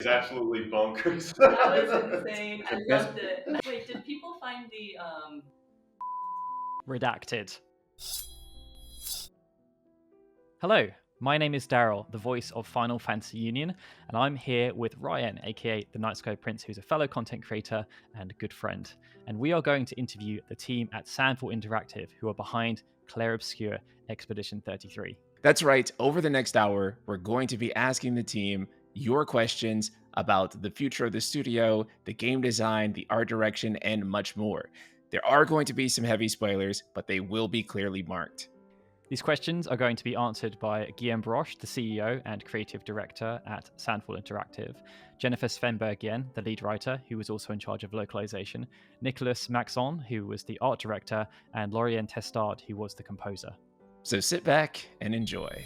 It's absolutely bonkers. That was insane. I best- loved it. Wait, did people find the Redacted. Hello, my name is Daryl, the voice of Final Fantasy Union, and I'm here with Ryan, aka the Night Sky Prince, who's a fellow content creator and good friend. And we are going to interview the team at Sandfall Interactive, who are behind Clair Obscur Expedition 33. That's right. Over the next hour, we're going to be asking the team your questions about the future of the studio, the game design, the art direction, and much more. There are going to be some heavy spoilers, but they will be clearly marked. These questions are going to be answered by Guillaume Broche, the CEO and creative director at Sandfall Interactive, Jennifer Svenberg-Yen, the lead writer, who was also in charge of localization, Nicolas Maxon, who was the art director, and Lauriane Testard, who was the composer. So sit back and enjoy.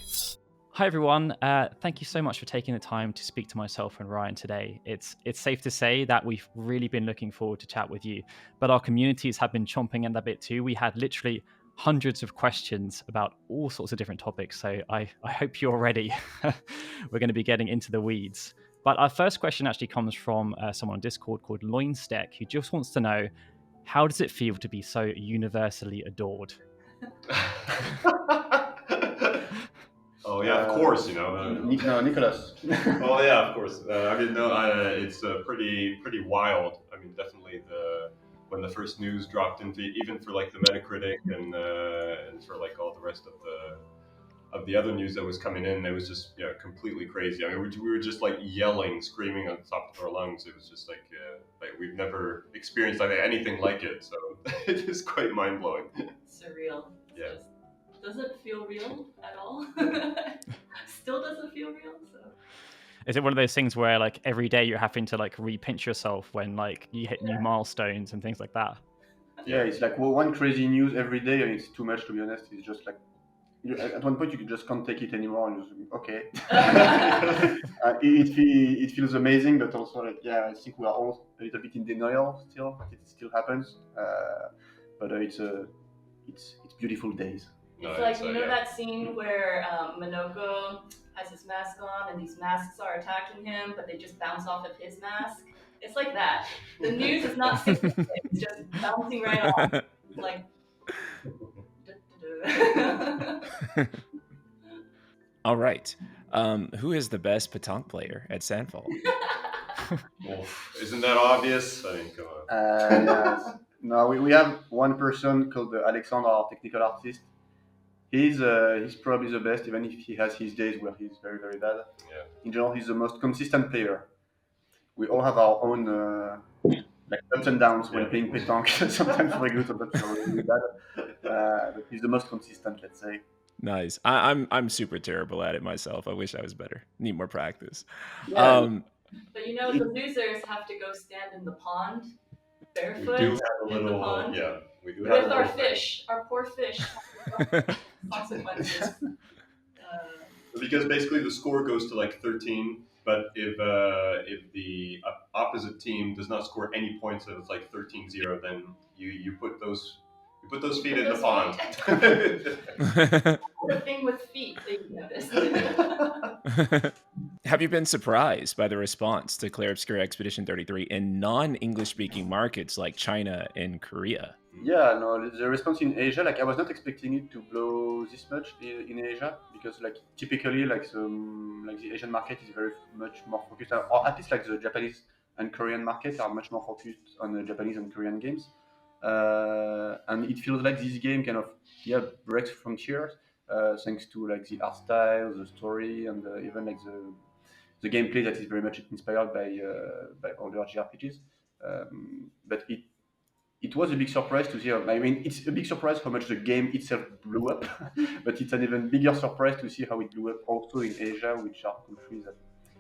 Hi everyone, thank you so much for taking the time to speak to myself and Ryan today. It's safe to say that we've really been looking forward to chat with you, but our communities have been chomping at that bit too. We had literally hundreds of questions about all sorts of different topics, so I hope you're ready. We're going to be getting into the weeds. But our first question actually comes from someone on Discord called Loinsteck, who just wants to know, how does it feel to be so universally adored? Oh yeah, of course, you know. No, Nicolas. Oh yeah, of course. It's pretty wild. I mean, definitely when the first news dropped into, even for like the Metacritic and for like all the rest of the other news that was coming in, it was just completely crazy. I mean, we were just like yelling, screaming on the top of our lungs. It was just like we've never experienced anything like it. So it is quite mind blowing. surreal? Yeah. Doesn't feel real at all. Still doesn't feel real. So. Is it one of those things where like every day you're having to like re-pinch yourself when like you hit new milestones and things like that? Yeah, it's like one crazy news every day, and it's too much, to be honest. It's just like at one point you just can't take it anymore, and just okay. It feels amazing, but also like I think we are all a little bit in denial still. Like it still happens, but it's beautiful days. It's like, you know that scene where Minoko has his mask on and these masks are attacking him, but they just bounce off of his mask? It's like that. The news is not significant. It's just bouncing right off. It's like... All right. Who is the best pétanque player at Sandfall? Isn't that obvious? I mean, come on. Yes. No, we have one person called Alexander, our technical artist. He's probably the best, even if he has his days where he's very, very bad. Yeah. In general, he's the most consistent player. We all have our own like ups and downs when playing pétanque. Sometimes very good, sometimes really bad. But he's the most consistent, let's say. Nice. I'm super terrible at it myself. I wish I was better. Need more practice. Yeah. But you know, the losers have to go stand in the pond, barefoot, We do have a in the little, pond, we do have with a our little fish, our poor fish. Consequences. Because basically the score goes to like 13, but if the opposite team does not score any points, and it's like 13-0, then you put those feet in the pond. The thing with feet that you noticed. Have you been surprised by the response to Clair Obscur Expedition 33 in non-English speaking markets like China and Korea? Yeah, no, the response in Asia, like I was not expecting it to blow this much in Asia, because like typically like the Asian market is very much more focused, or at least like the Japanese and Korean market are much more focused on the Japanese and Korean games, and it feels like this game kind of breaks frontiers thanks to like the art style, the story, and even like the gameplay that is very much inspired by older JRPGs, but it was a big surprise to see. I mean, it's a big surprise how much the game itself blew up, but it's an even bigger surprise to see how it blew up also in Asia, which are countries that,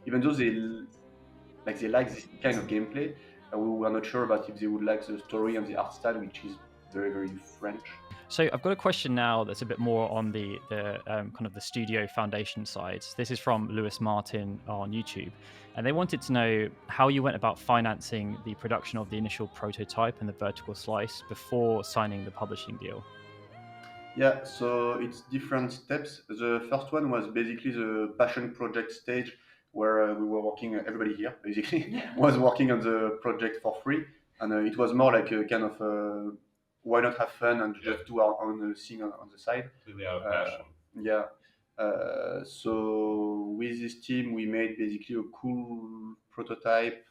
even though they like this kind of gameplay, we were not sure about if they would like the story and the art style, which is very, very French. So I've got a question now that's a bit more on the kind of the studio foundation side. This is from Lewis Martin on YouTube, and they wanted to know how you went about financing the production of the initial prototype and the vertical slice before signing the publishing deal. Yeah, so it's different steps. The first one was basically the passion project stage, where we were working. Everybody here basically was working on the project for free, and it was more like a kind of why not have fun and just do our own thing on the side. Completely out of passion. Yeah. So with this team, we made basically a cool prototype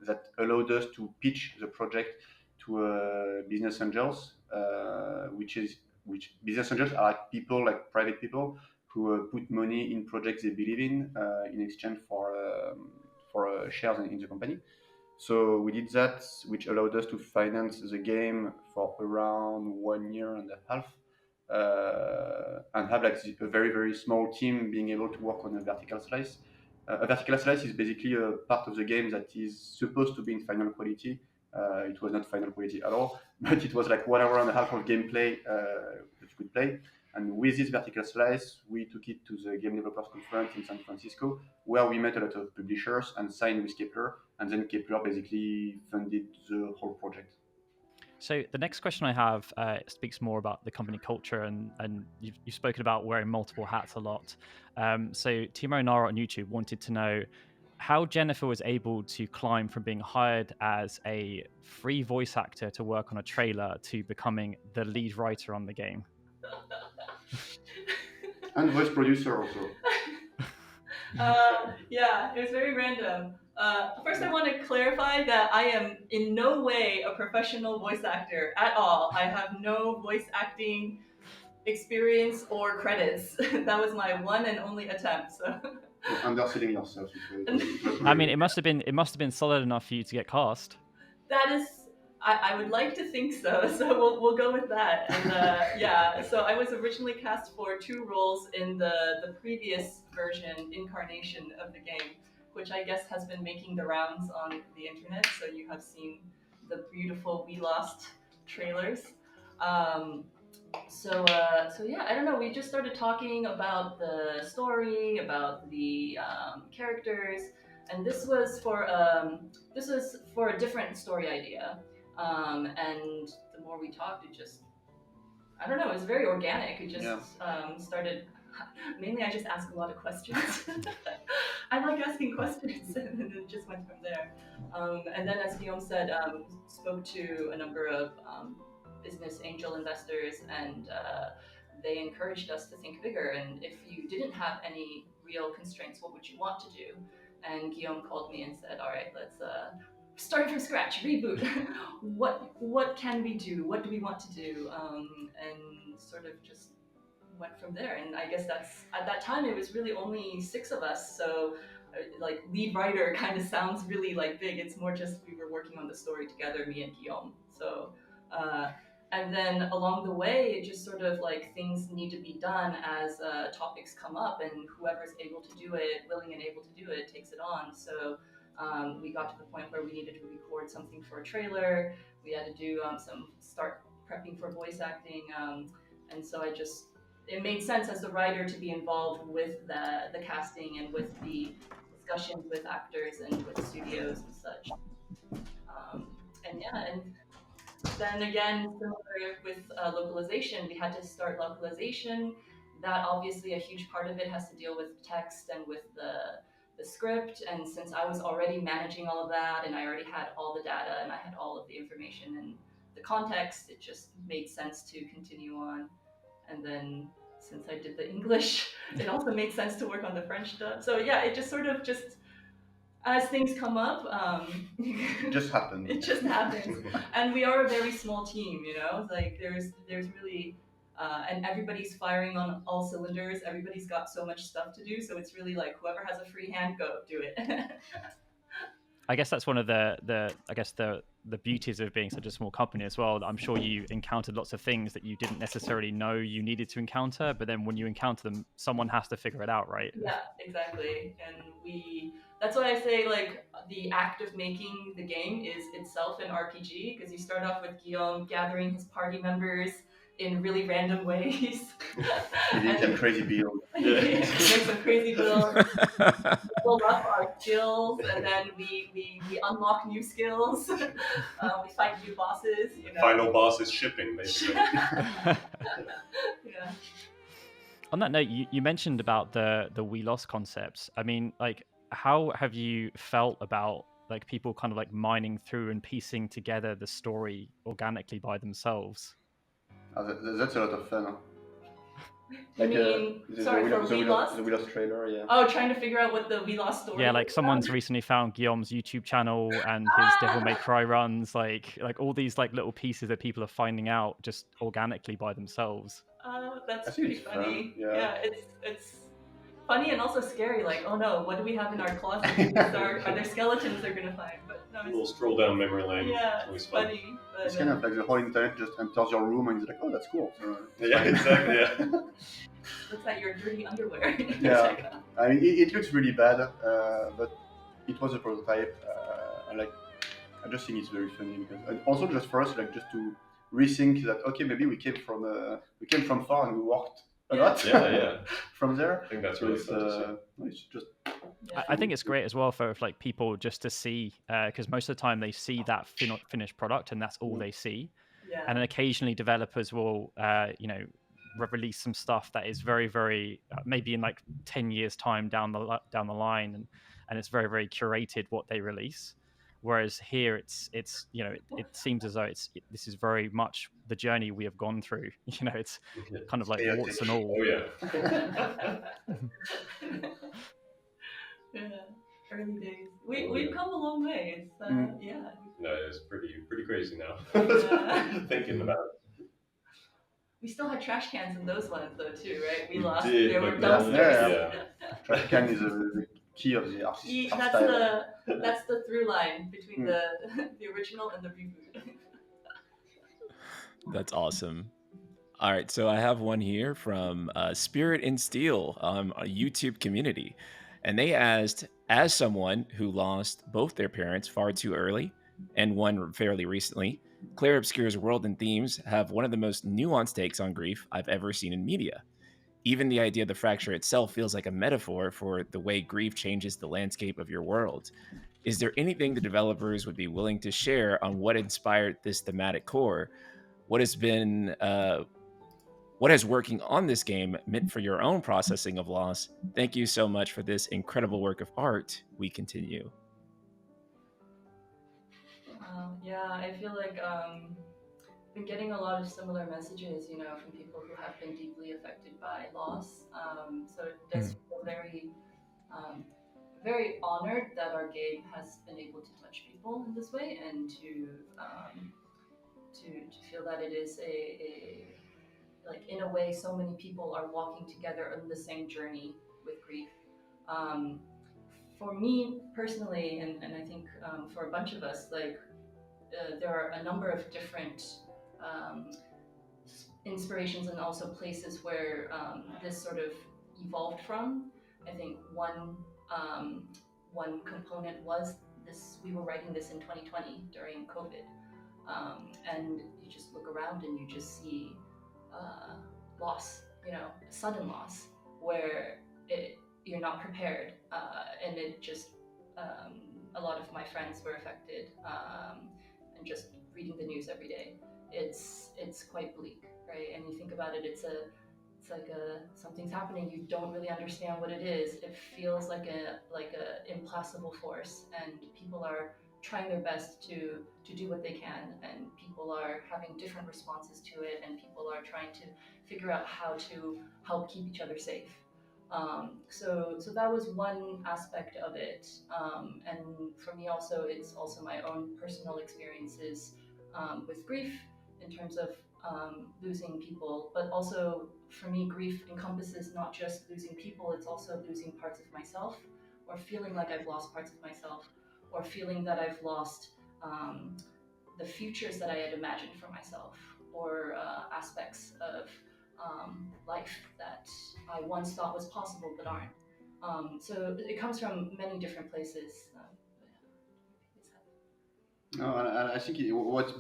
that allowed us to pitch the project to business angels, which business angels are like people, like private people, who put money in projects they believe in exchange for shares in the company. So we did that, which allowed us to finance the game for around 1 year and a half, and have like a very very small team being able to work on a vertical slice. A vertical slice is basically a part of the game that is supposed to be in final quality. It was not final quality at all, but it was like 1 hour and a half of gameplay that you could play. And with this vertical slice, we took it to the Game Developers Conference in San Francisco, where we met a lot of publishers and signed with Kepler. And then Kepler basically funded the whole project. So the next question I have speaks more about the company culture, and you've spoken about wearing multiple hats a lot. So Timo Nara on YouTube wanted to know how Jennifer was able to climb from being hired as a free voice actor to work on a trailer to becoming the lead writer on the game. And voice producer also. Yeah, it was very random. First, I want to clarify that I am in no way a professional voice actor at all. I have no voice acting experience or credits. That was my one and only attempt. So. You're underselling yourself. I mean, it must have been solid enough for you to get cast. That is, I would like to think so. So we'll go with that. And yeah, so I was originally cast for 2 roles in the previous incarnation of the game, which I guess has been making the rounds on the internet. So you have seen the beautiful We Lost trailers. So yeah, I don't know. We just started talking about the story, about the characters, and this was for a different story idea. And the more we talked, it just, I don't know, it was very organic. It just started. Mainly, I just asked a lot of questions. I like asking questions, and then it just went from there. And then, as Guillaume said, spoke to a number of business angel investors, and they encouraged us to think bigger. And if you didn't have any real constraints, what would you want to do? And Guillaume called me and said, "All right, let's start from scratch, reboot. What can we do? What do we want to do?" And sort of just went from there. And I guess that's, at that time, it was really only 6 of us. So like lead writer kind of sounds really like big. It's more just we were working on the story together, me and Guillaume. So and then along the way, it just sort of like things need to be done as topics come up, and whoever's able to do it, willing and able to do it, takes it on. So we got to the point where we needed to record something for a trailer. We had to do start prepping for voice acting, and so it made sense as the writer to be involved with the casting and with the discussions with actors and with studios and such. And then again, similar with localization, we had to start localization. That obviously a huge part of it has to deal with text and with the script. And since I was already managing all of that, and I already had all the data and I had all of the information and the context, it just made sense to continue on. And then since I did the English, it also made sense to work on the French stuff. So yeah, it just sort of as things come up, it just happened. It just happens. And we are a very small team, you know, like there's really, and everybody's firing on all cylinders. Everybody's got so much stuff to do. So it's really like whoever has a free hand, go do it. I guess that's one of the beauties of being such a small company as well. I'm sure you encountered lots of things that you didn't necessarily know you needed to encounter, but then when you encounter them, someone has to figure it out, right? Yeah, exactly. And that's why I say like the act of making the game is itself an RPG, because you start off with Guillaume gathering his party members in really random ways. We did some crazy build. Make some crazy builds. Build up our skills, and then we unlock new skills. We fight new bosses. You know. Final boss is shipping, basically. Yeah. On that note, you mentioned about the we lost concepts. I mean, like, how have you felt about like people kind of like mining through and piecing together the story organically by themselves? That's a lot of fun. Huh? You mean, sorry, for We Lost? The We Lost trailer, yeah. Oh, trying to figure out what the We Lost story Yeah, is like someone's recently found Guillaume's YouTube channel and his Devil May Cry runs, like all these like little pieces that people are finding out just organically by themselves. That's pretty funny. Yeah, it's funny and also scary. Like, oh no, what do we have in our closet? Are there skeletons they're gonna find? But no, A little stroll down memory lane. Yeah, it's funny. But, it's kind of like the whole internet just enters your room and it's like, oh, that's cool. So, yeah, exactly. Yeah. Looks like your dirty underwear. Yeah, I mean, it looks really bad, but it was a prototype. I just think it's very funny because, and also just for us, like just to rethink that. Okay, maybe we came from far and we walked a lot. Yeah. From there. I think that's really fun to see. It's just. I think it's great as well for like people just to see, because most of the time they see that finished product and that's all they see. Yeah. And then occasionally developers will, release some stuff that is very, very maybe in like 10 years time down the line, and it's very, very curated what they release. Whereas here it's it seems as though this is very much the journey we have gone through. It's kind of like warts and all. Oh yeah. Yeah, early days. We've come a long way. It's yeah. No, it's pretty crazy now. Yeah. Thinking about it. We still had trash cans in those ones though too, right? We lost. Did, there were but dumpsters. yeah. Trash can is the key of the art style. That's the through line between the original and the reboot. That's awesome. All right, so I have one here from Spirit in Steel, a YouTube community. And they asked, as someone who lost both their parents far too early and one fairly recently, Clair Obscur's world and themes have one of the most nuanced takes on grief I've ever seen in media. Even the idea of the fracture itself feels like a metaphor for the way grief changes the landscape of your world. Is there anything the developers would be willing to share on what inspired this thematic core? What has working on this game meant for your own processing of loss? Thank you so much for this incredible work of art. We continue. Yeah, I feel like I've been getting a lot of similar messages, from people who have been deeply affected by loss. So it does feel very, very honored that our game has been able to touch people in this way, and to feel that it is like in a way, so many people are walking together on the same journey with grief. For me personally, and I think for a bunch of us, like there are a number of different inspirations and also places where this sort of evolved from. I think one component was this. We were writing this in 2020 during COVID, and you just look around and you just see loss, sudden loss, where you're not prepared, and it just a lot of my friends were affected, and just reading the news every day, it's quite bleak, right? And you think about it, it's like something's happening, you don't really understand what it is. It feels like a impossible force, and people are trying their best to do what they can, and people are having different responses to it, and people are trying to figure out how to help keep each other safe. So that was one aspect of it, and for me also, it's also my own personal experiences with grief in terms of losing people, but also for me, grief encompasses not just losing people, it's also losing parts of myself, or feeling like I've lost parts of myself, or feeling that I've lost the futures that I had imagined for myself, or aspects of life that I once thought was possible but aren't. So it comes from many different places. No, and I think what's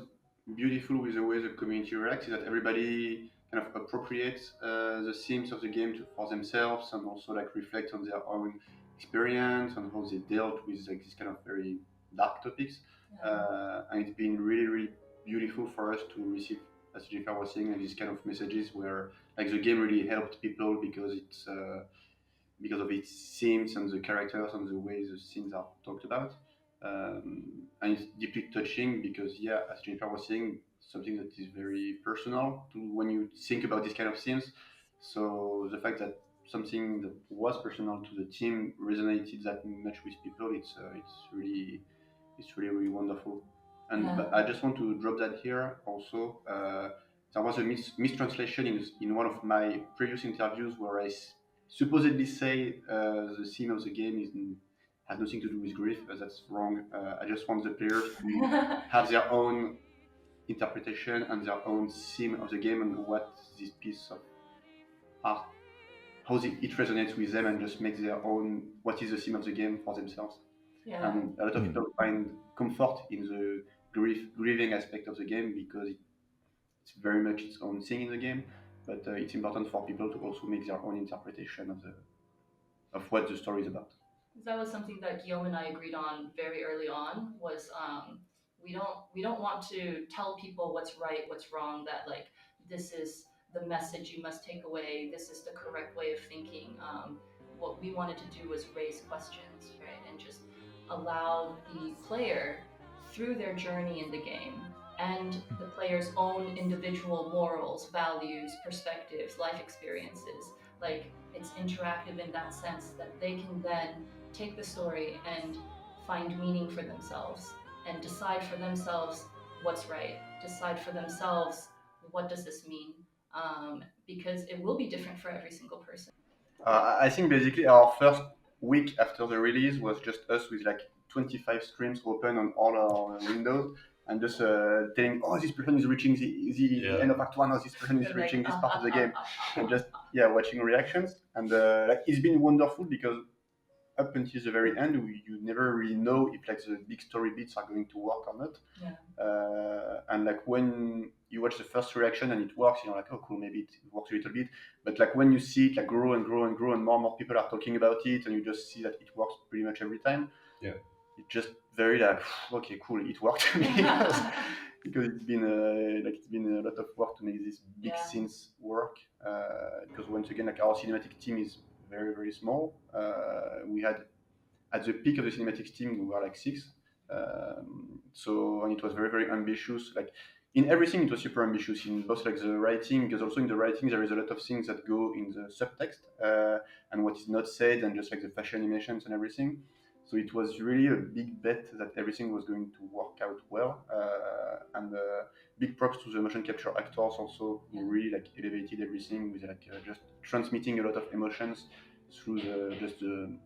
beautiful with the way the community reacts is that everybody kind of appropriates the themes of the game for themselves, and also like reflect on their own experience and how they dealt with like these kind of very dark topics. And it's been really, really beautiful for us to receive as Jennifer was saying, these kind of messages where like the game really helped people because it's because of its themes and the characters and the way the scenes are talked about. And it's deeply touching because, yeah, as Jennifer was saying, something that is very personal to when you think about these kind of themes. So the fact that something that was personal to the team resonated that much with people, it's really wonderful. And Yeah. but I just want to drop that here also. There was a mistranslation in one of my previous interviews where I supposedly say the theme of the game has nothing to do with grief. That's wrong. I just want the players to have their own interpretation and their own theme of the game and what this piece of art, how it resonates with them, and just make their own what is the theme of the game for themselves. Yeah. And a lot of people find comfort in the grieving aspect of the game because it's very much its own thing in the game. But it's important for people to also make their own interpretation of what the story is about. That was something that Guillaume and I agreed on very early on. Was we don't want to tell people what's right, what's wrong. That like this is the message you must take away. This is the correct way of thinking. What we wanted to do was raise questions, right, and just allow the player through their journey in the game and the player's own individual morals, values, perspectives, life experiences. Like it's interactive in that sense that they can then take the story and find meaning for themselves and decide for themselves what's right, decide for themselves what does this mean, because it will be different for every single person. I think basically our first week after the release was just us with like 25 streams open on all our windows and just telling, oh, this person is reaching the end of Act 1, or this person is reaching this part of the game, and just watching reactions. And like it's been wonderful because up until the very end, you never really know if like the big story beats are going to work or not. Yeah. And like when you watch the first reaction and it works, you're like, oh cool, maybe it works a little bit. But like when you see it like grow and grow and grow, and more people are talking about it, and you just see that it works pretty much every time. Yeah. It's just very like, okay, cool, it worked because it's been a lot of work to make these big scenes work. Because once again, like our cinematic team is very, very small. We had, at the peak of the cinematics team, we were like 6. And it was very, very ambitious. Like in everything, it was super ambitious in both like the writing, because also in the writing, there is a lot of things that go in the subtext and what is not said, and just like the fashion animations and everything. So it was really a big bet that everything was going to work out well. And big props to the motion capture actors also, who really like elevated everything with like just transmitting a lot of emotions through the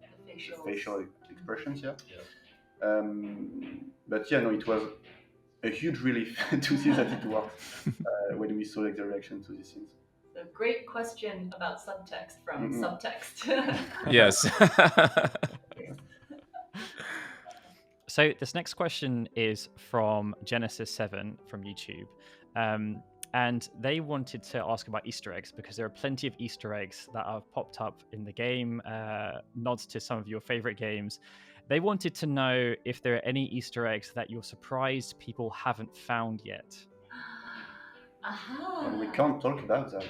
facial expressions. But yeah, no, it was a huge relief to see that it worked when we saw like the reaction to these scenes. So great question about subtext from subtext. Yes. So this next question is from Genesis7 from YouTube. And they wanted to ask about Easter eggs because there are plenty of Easter eggs that have popped up in the game, nods to some of your favorite games. They wanted to know if there are any Easter eggs that you're surprised people haven't found yet. And we can't talk about that.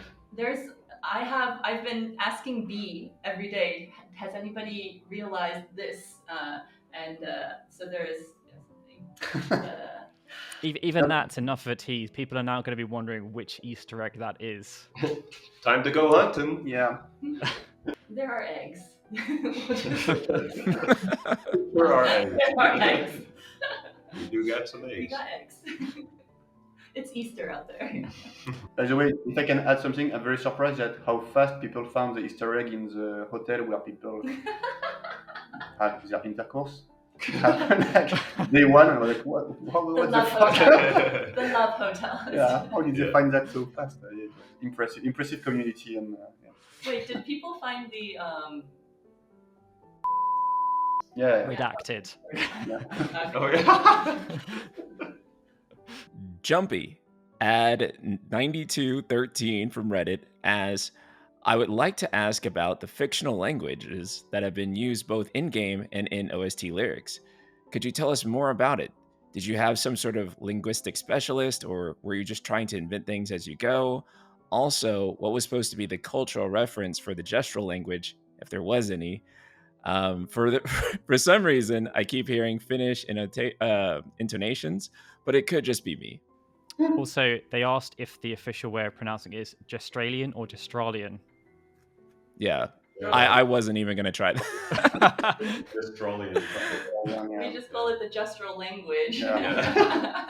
I've been asking B every day, has anybody realized this? So there is something. Even that's enough of a tease. People are now going to be wondering which Easter egg that is. Time to go hunting. Yeah. There are eggs. Where are eggs? There are eggs. We do got some eggs. We got eggs. It's Easter out there. By the way, if I can add something, I'm very surprised at how fast people found the Easter egg in the hotel where people had their intercourse. Like day one, and I was like, what the fuck? The Love Hotel. Yeah, how did they find that so fast? It was impressive community. And Wait, did people find the redacted? Yeah. Oh, yeah. Jumpy, add 9213 from Reddit as, I would like to ask about the fictional languages that have been used both in-game and in OST lyrics. Could you tell us more about it? Did you have some sort of linguistic specialist, or were you just trying to invent things as you go? Also, what was supposed to be the cultural reference for the gestural language, if there was any? For the, for some reason, I keep hearing Finnish intonations, but it could just be me. Also, they asked if the official way of pronouncing it is Gestralian or Gestralian. Yeah, Yeah, I wasn't even gonna try that. Australian. We just call it the gestural language. Yeah.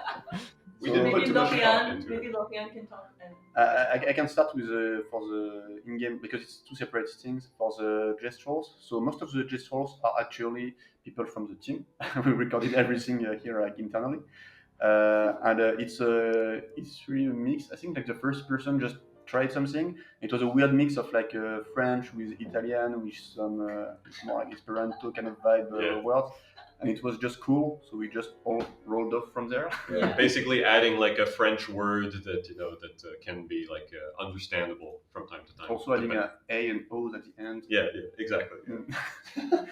We didn't put Maybe too much thought Lopian, into maybe it. Lopian can talk. I can start with for the in-game, because it's two separate things for the gestures. So most of the gestures are actually people from the team. We recorded everything here like internally, and it's really a mix. I think like the first person just tried something. It was a weird mix of like French with Italian with some more like Esperanto kind of vibe Yeah. words. And it was just cool, so we just all rolled off from there. Yeah, basically adding like a French word that can be like understandable from time to time. Also adding a and O's at the end. Yeah, exactly. Yeah.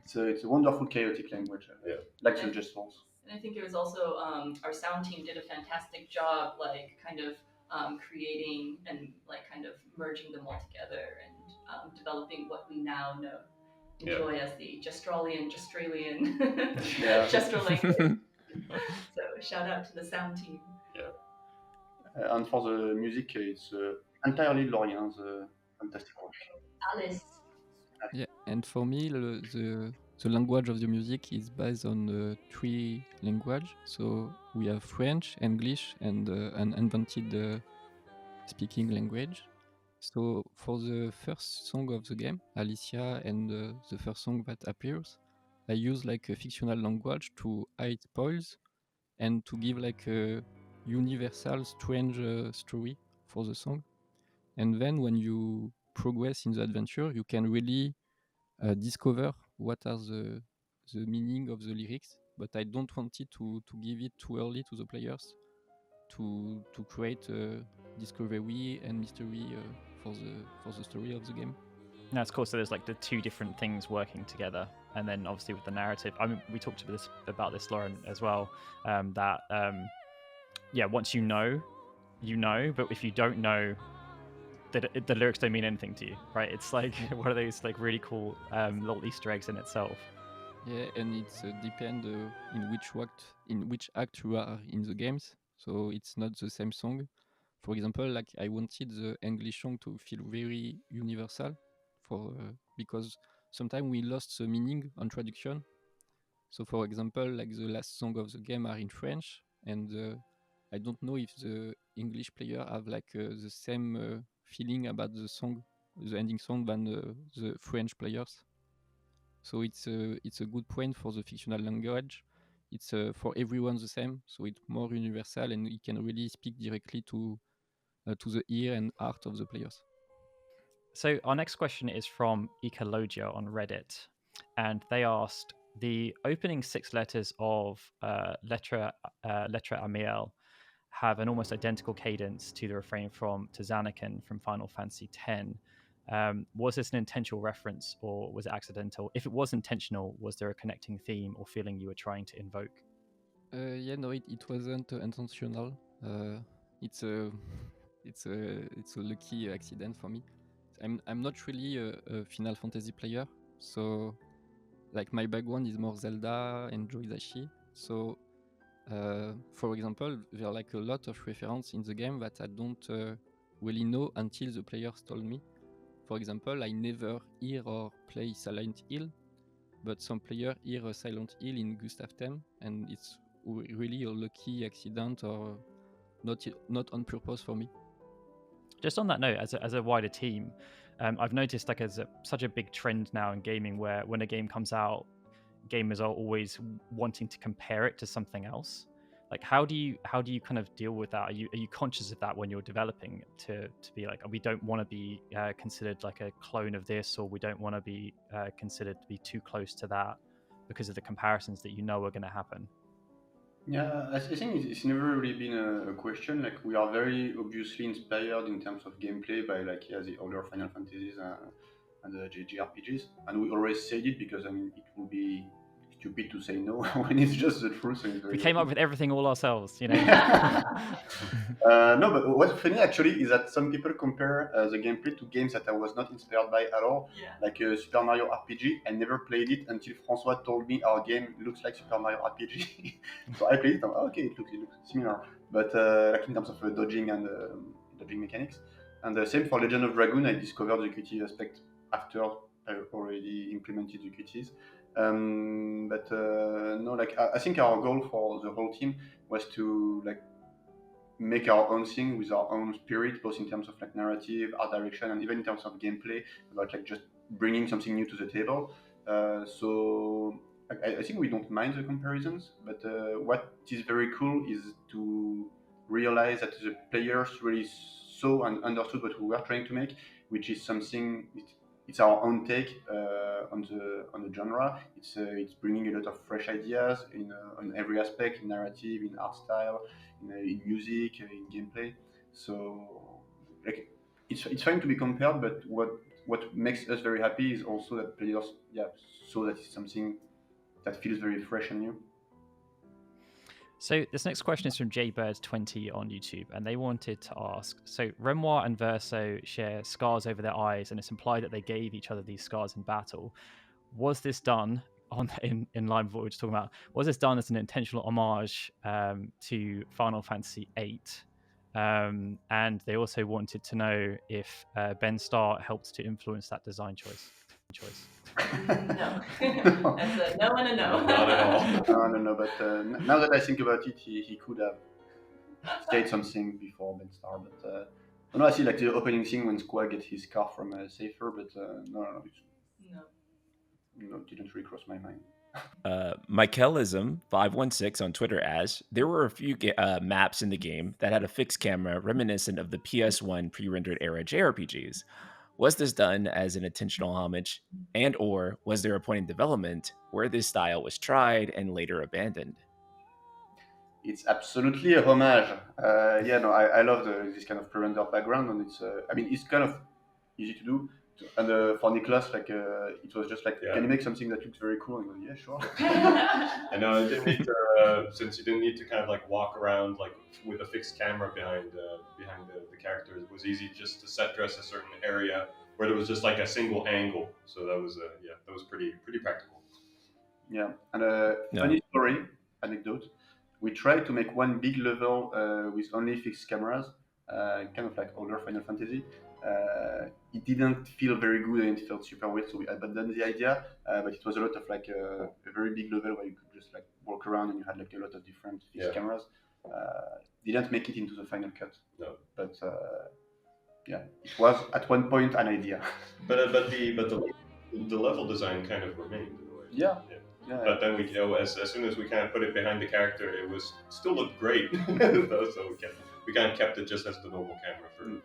So it's a wonderful chaotic language. Yeah. Like the gestures. And I think it was also our sound team did a fantastic job, like kind of creating and like kind of merging them all together and developing what we now enjoy as the Gestralian, Gestral language. So shout out to the sound team. Yeah. And for the music, it's entirely Lorien's fantastic work. Alice. Yeah, and for me, the language of the music is based on three languages. So we have French, English, and an invented speaking language. So for the first song of the game, Alicia, and the first song that appears, I use like a fictional language to hide spoils and to give like a universal strange story for the song. And then when you progress in the adventure, you can really discover what are the meaning of the lyrics, but I don't want it to give it too early to the players to create discovery and mystery for the story of the game. That's cool. So there's like the two different things working together, and then obviously with the narrative. I mean, we talked about this, Lauren, as well. Once you know, but if you don't know, the lyrics don't mean anything to you, right? It's like one of those like really cool little Easter eggs in itself. Yeah, and it's depend in which act you are in the games. So it's not the same song. For example, like I wanted the English song to feel very universal, because sometimes we lost the meaning on traduction. So for example, like the last song of the game are in French, and I don't know if the English player have like the same feeling about the ending song than the French players. So it's a good point for the fictional language. It's for everyone the same, so it's more universal and it can really speak directly to the ear and heart of the players. So our next question is from Ecologia on Reddit, and they asked the opening 6 letters of Letra Amiel have an almost identical cadence to the refrain from Tzanikin from Final Fantasy X. Was this an intentional reference or was it accidental? If it was intentional, was there a connecting theme or feeling you were trying to invoke? No, it wasn't intentional. It's a lucky accident for me. I'm not really a Final Fantasy player, so like my background is more Zelda and Joizashi. So for example, there are like a lot of references in the game that I don't really know until the players told me. For example, I never hear or play Silent Hill, but some player hear a Silent Hill in Gustav Theme, and it's really a lucky accident or not on purpose for me. Just on that note, as a wider team, I've noticed like such a big trend now in gaming where when a game comes out, gamers are always wanting to compare it to something else. Like how do you kind of deal with that? Are you conscious of that when you're developing to be like, we don't want to be considered like a clone of this, or we don't want to be considered to be too close to that because of the comparisons that you know are going to happen? Yeah, I think it's never really been a question. Like we are very obviously inspired in terms of gameplay by the older Final Fantasies and the JRPGs, and we always said it because I mean it stupid to say no when it's just the truth. So We came up with everything all ourselves, No, but what's funny actually is that some people compare the gameplay to games that I was not inspired by at all, like Super Mario RPG. I never played it until Francois told me our game looks like Super Mario RPG. So I played it. And, okay, it looks similar, but like in terms of dodging and dodging mechanics. And the same for Legend of Dragoon. I discovered the QTE aspect after I already implemented the QTEs. But no, like I think our goal for the whole team was to like make our own thing with our own spirit, both in terms of like narrative, art direction, and even in terms of gameplay, about like just bringing something new to the table. So I think we don't mind the comparisons, but what is very cool is to realize that the players really saw and understood what we were trying to make, which is something. It's our own take on the genre. It's bringing a lot of fresh ideas on every aspect, in narrative, in art style, in music, in gameplay. So like it's fine to be compared, but what makes us very happy is also that players so that it's something that feels very fresh and new. So this next question is from JBird20 on YouTube, and they wanted to ask, so Renoir and Verso share scars over their eyes, and it's implied that they gave each other these scars in battle. Was this done in line with what we were just talking about? Was this done as an intentional homage to Final Fantasy VIII? And they also wanted to know if Ben Starr helped to influence that design choice. No. That's a no and a no. Not at all. No. But now that I think about it, he could have said something before Ben Starr. But no, I see like the opening scene when Squall gets his scarf from Safer. But no, didn't really cross my mind. Michaelism516 on Twitter asks, there were a few maps in the game that had a fixed camera reminiscent of the PS1 pre-rendered era JRPGs. Was this done as an intentional homage, and or was there a point in development where this style was tried and later abandoned? It's absolutely a homage. I love this kind of pre-rendered background, and it's kind of easy to do. And for Nicholas, it was just like, can you make something that looks very cool? And he goes, yeah, sure. I know it didn't need to, since you didn't need to kind of like walk around like with a fixed camera behind the character. It was easy just to set dress a certain area where there was just like a single angle. So that was pretty practical. Yeah, and funny story, anecdote. We tried to make one big level with only fixed cameras, kind of like older Final Fantasy. It didn't feel very good and it felt super weird, so we abandoned the idea. But it was a lot of like a very big level where you could just like walk around and you had like a lot of different fixed cameras. Didn't make it into the final cut. No, but it was at one point an idea. But the level design kind of remained in a way. Yeah. But then as soon as we kind of put it behind the character, it was still looked great. So we kind of kept it just as the normal camera for.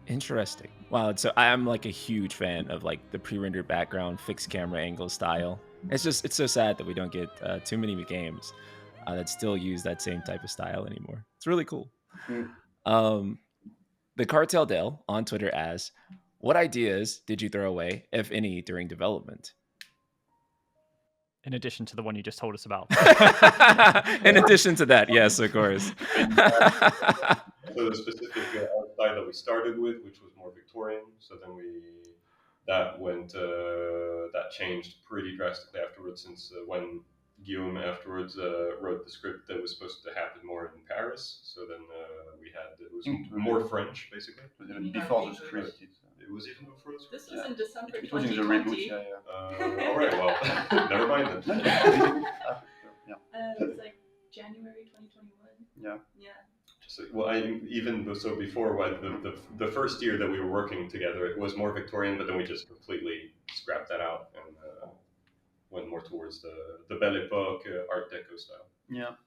Interesting. Wow. So I'm like a huge fan of like the pre-rendered background, fixed camera angle style. It's so sad that we don't get too many games that still use that same type of style anymore. It's really cool. The Cartel Dell on Twitter asks, what ideas did you throw away, if any, during development? In addition to the one you just told us about. In addition to that, yes, of course. So the specific style that we started with, which was more Victorian, so then that changed pretty drastically afterwards, since when Guillaume afterwards wrote the script that was supposed to happen more in Paris. So then it was more French, basically. Before the script. It was even before the script. This was in December 2020. It was in the reboot, all right, well, never mind then. It was like January 2021. Yeah. Before the first year that we were working together, it was more Victorian, but then we just completely scrapped that out and went more towards the Belle Epoque Art Deco style. Yeah.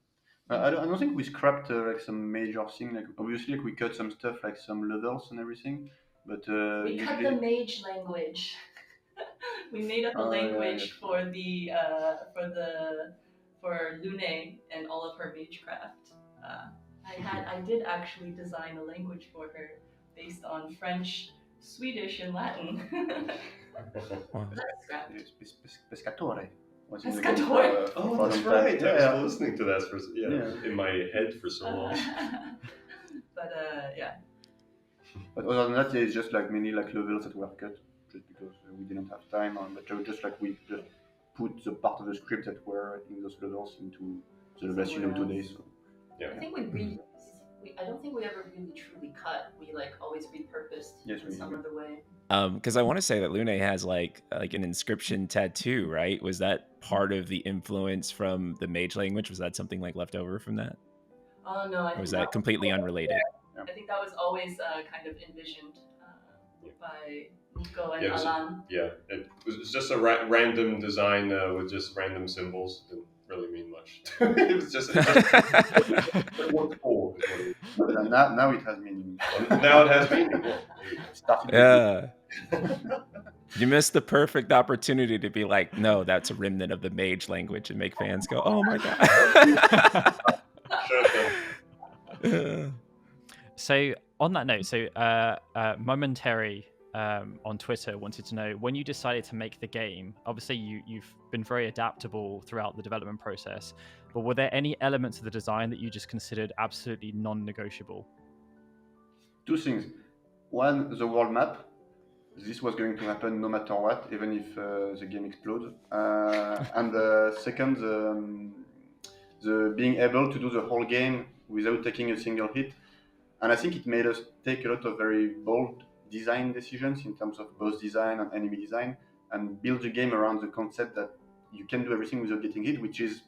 I don't think we scrapped like some major thing. Like obviously, like we cut some stuff, like some levels and everything. But we cut the mage language. We made up a language for Lune and all of her magecraft. I did actually design a language for her based on French Swedish and Latin. Wow. That's scrapped. Pescatore. Was in the Pescatore. game Oh, for a that's long time. right. I was still listening to that Yeah. in my head for so long. But yeah. But other than that, yeah, it's just like many like levels that were cut just because we didn't have time, but just like we just put the part of the script that were in those levels into the levels today. So Yeah. I think I don't think we ever really truly cut. We like always repurposed in some other way. Because I want to say that Lune has like an inscription tattoo, right? Was that part of the influence from the mage language? Was that something like left over from that? Oh no, Or was that completely unrelated? I think that was always kind of envisioned by Nico and Yeah, Alan. It was just a random design with just random symbols. Didn't really mean much. It was just what's cool. now it has meaning. Now it has meaning. Yeah. You missed the perfect opportunity to be like, no, that's a remnant of the mage language, and make fans go, oh my god. So on that note, Momentary on Twitter wanted to know, when you decided to make the game, obviously you've been very adaptable throughout the development process, but were there any elements of the design that you just considered absolutely non-negotiable? Two things. One, the world map. This was going to happen no matter what, even if the game explodes. And second, the being able to do the whole game without taking a single hit. And I think it made us take a lot of very bold design decisions in terms of boss design and enemy design, and build the game around the concept that you can do everything without getting hit, which is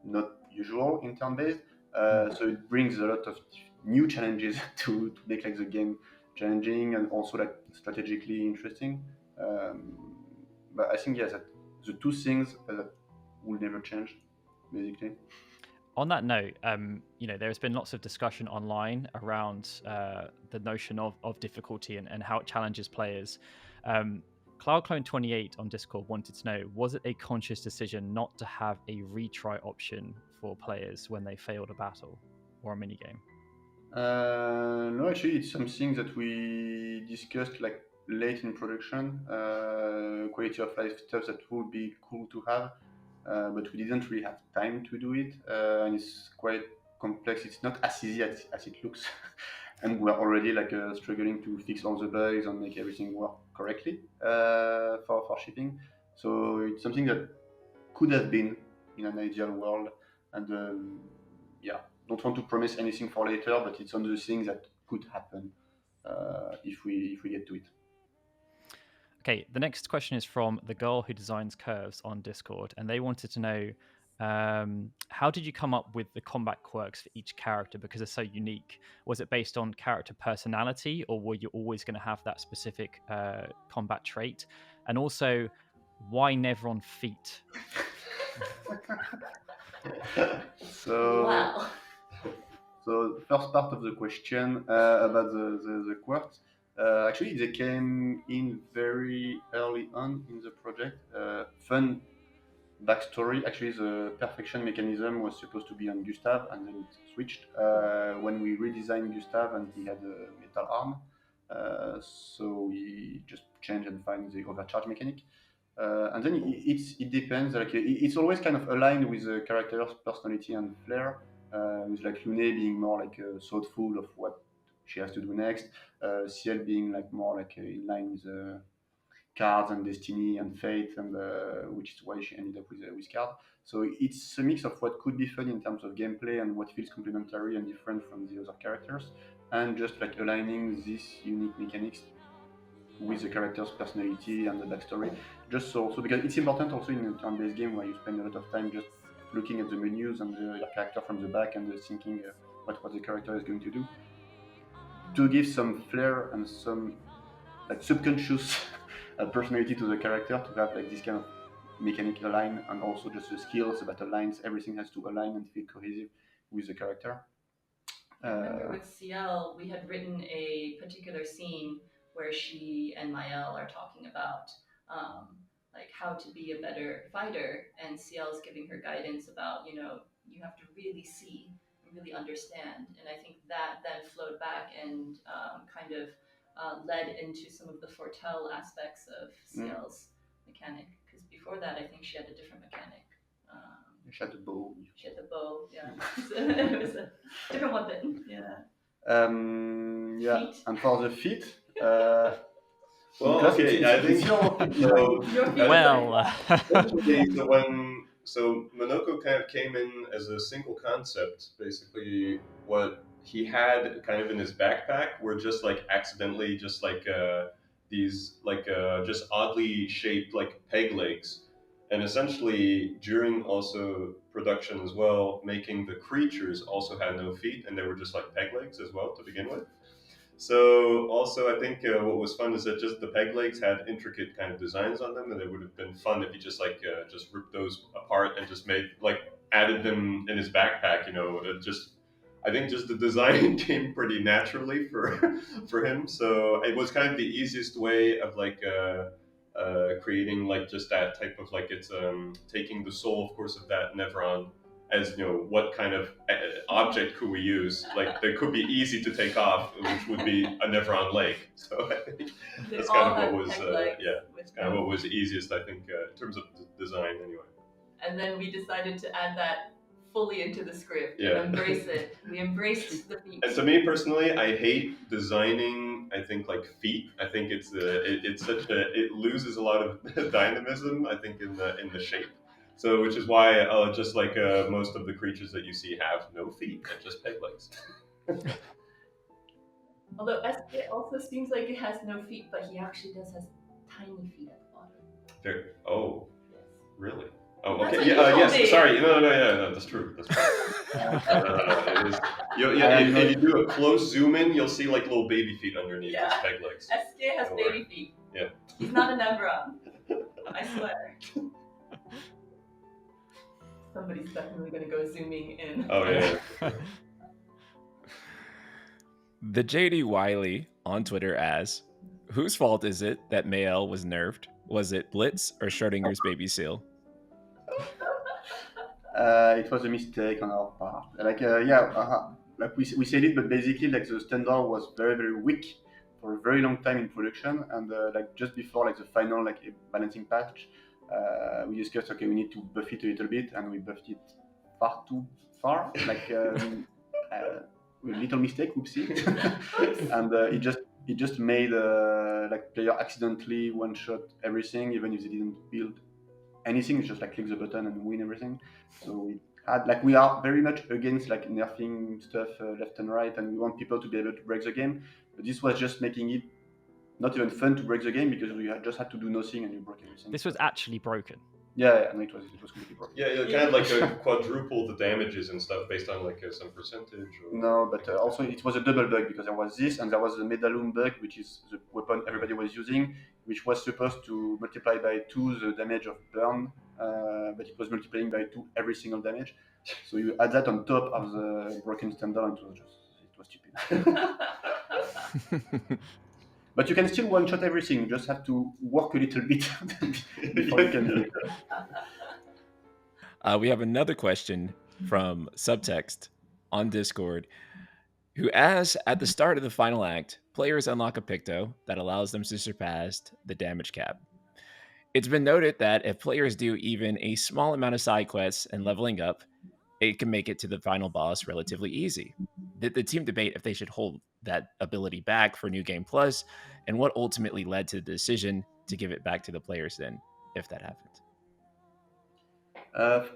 not usual in turn-based. So it brings a lot of new challenges to make like the game challenging and also like strategically interesting. But I think that the two things that will never change, basically. On that note, there's been lots of discussion online around the notion of difficulty and how it challenges players. CloudClone28 on Discord wanted to know, was it a conscious decision not to have a retry option for players when they failed a battle or a minigame? No, actually, it's something that we discussed like late in production. Quality of life stuff that would be cool to have, but we didn't really have time to do it, and it's quite complex. It's not as easy as it looks, and we're already like struggling to fix all the bugs and make everything work correctly for shipping. So it's something that could have been in an ideal world, and don't want to promise anything for later, but it's one of the things that could happen if we get to it. Okay, the next question is from the girl who designs curves on Discord, and they wanted to know, how did you come up with the combat quirks for each character, because they're so unique? Was it based on character personality, or were you always going to have that specific combat trait? And also, why never on feet? Wow. So first part of the question about the quirks, actually they came in very early on in the project. Fun backstory, actually the perfection mechanism was supposed to be on Gustav, and then it switched when we redesigned Gustav and he had a metal arm. So we just changed and find the overcharge mechanic. And then it depends. Like it's always kind of aligned with the character's personality and flair. With like Lune being more like thoughtful of what she has to do next. Ciel being like more like in line with cards and destiny and fate, and which is why she ended up with card. So it's a mix of what could be fun in terms of gameplay and what feels complementary and different from the other characters, and just like aligning these unique mechanics with the character's personality and the backstory. Just so because it's important also in a turn-based game where you spend a lot of time just looking at the menus and your character from the back and thinking what the character is going to do, to give some flair and some like subconscious personality to the character, to have like this kind of mechanic align, and also just the skills, the battle lines, everything has to align and feel cohesive with the character. I remember with CL, we had written a particular scene where she and Mael are talking about like how to be a better fighter, and CL is giving her guidance about, you have to really see and really understand. And I think that then flowed back and kind of led into some of the foretell aspects of CL's mechanic. Because before that, I think she had a different mechanic. She had the bow. She had the bow, yeah. So it was a different weapon, yeah. Yeah, Feet. and for the feet, Well, Niklas, okay, it's I think your feet so. behind. Your feet. Well, Essentially, so Monoko kind of came in as a single concept. Basically, what he had kind of in his backpack were just like accidentally just like these like just oddly shaped like peg legs, and essentially during also production as well, making the creatures also had no feet and they were just like peg legs as well to begin with. So also, I think what was fun is that just the peg legs had intricate kind of designs on them, and it would have been fun if he just like just ripped those apart and just made like added them in his backpack. You know, I think just the design came pretty naturally for him. So it was kind of the easiest way of like creating like just that type of like it's taking the soul, of course, of that Nevron as you know what kind of object could we use like that could be easy to take off, which would be a Nevron leg. So I think that's kind of what was kind of what was easiest, I think, in terms of design anyway. And then we decided to add that fully into the script Yeah. and embrace it. We embraced the feet. And to me personally, I hate designing. I think like feet. I think it's it loses a lot of dynamism. I think in the shape. So, which is why just like most of the creatures that you see have no feet and just peg legs. Although it also seems like it has no feet, but he actually does have tiny feet at the bottom. Oh, Yes. really? Oh, That's okay. what you told me. Sorry. No, that's true. That's true. It is. If you do a close zoom in, you'll see like little baby feet underneath his peg legs. SK has baby feet. Yeah. He's not a Nevron. I swear. Somebody's definitely going to go zooming in. Oh, yeah. The JD Wiley on Twitter asks, whose fault is it that Mael was nerfed? Was it Blitz or Schrodinger's baby seal? It was a mistake on our part. Like like we said it, but basically like the standard was very weak for a very long time in production, and like just before like the final like balancing patch, we discussed, okay, we need to buff it a little bit, and we buffed it far too far, like a little mistake, whoopsie, and it just made like player accidentally one shot everything, even if they didn't build anything. It's just like click the button and win everything. So we are very much against like nerfing stuff left and right, and we want people to be able to break the game. But this was just making it not even fun to break the game because we just had to do nothing and you broke everything. This was actually broken. Yeah, and it was completely broken. Yeah, kind of like quadruple the damages and stuff based on like some percentage. Or... No, but also it was a double bug because there was this and there was the medallion bug, which is the weapon everybody was using, which was supposed to multiply by 2 the damage of burn, but it was multiplying by 2 every single damage. So you add that on top of the broken standard, and it was stupid. But you can still one-shot everything. You just have to work a little bit before you can do it. We have another question from Subtext on Discord, who asks, at the start of the final act, players unlock a Picto that allows them to surpass the damage cap. It's been noted that if players do even a small amount of side quests and leveling up, it can make it to the final boss relatively easy. The team debate if they should hold that ability back for New Game Plus, and what ultimately led to the decision to give it back to the players then, if that happened.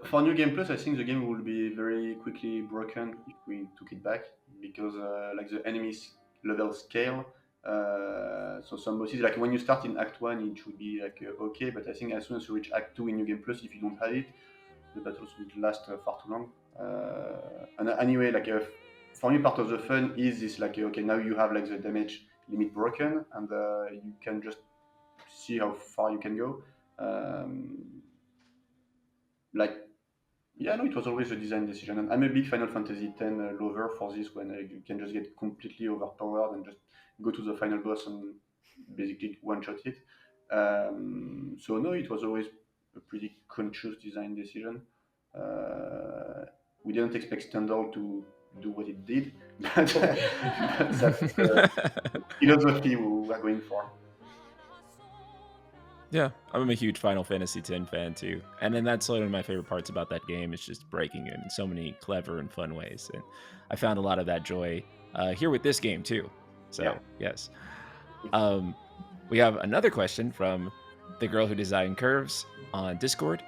For New Game Plus, I think the game will be very quickly broken if we took it back, because like the enemies level scale. So some bosses, like when you start in Act 1, it should be like okay, but I think as soon as you reach Act 2 in New Game Plus, if you don't have it, the battles will last far too long. And anyway, like for me, part of the fun is this, like okay, now you have like the damage limit broken, and you can just see how far you can go. It was always a design decision, and I'm a big Final Fantasy X lover for this, when you can just get completely overpowered and just go to the final boss and basically one-shot it. So no, it was always a pretty conscious design decision. We didn't expect Stendhal to do what it did, That's the philosophy we are going for. Yeah, I'm a huge Final Fantasy X fan too, and then that's one of my favorite parts about that game. Is just breaking it in so many clever and fun ways, and I found a lot of that joy here with this game too. So Yeah. yes, we have another question from the girl who designed curves on Discord.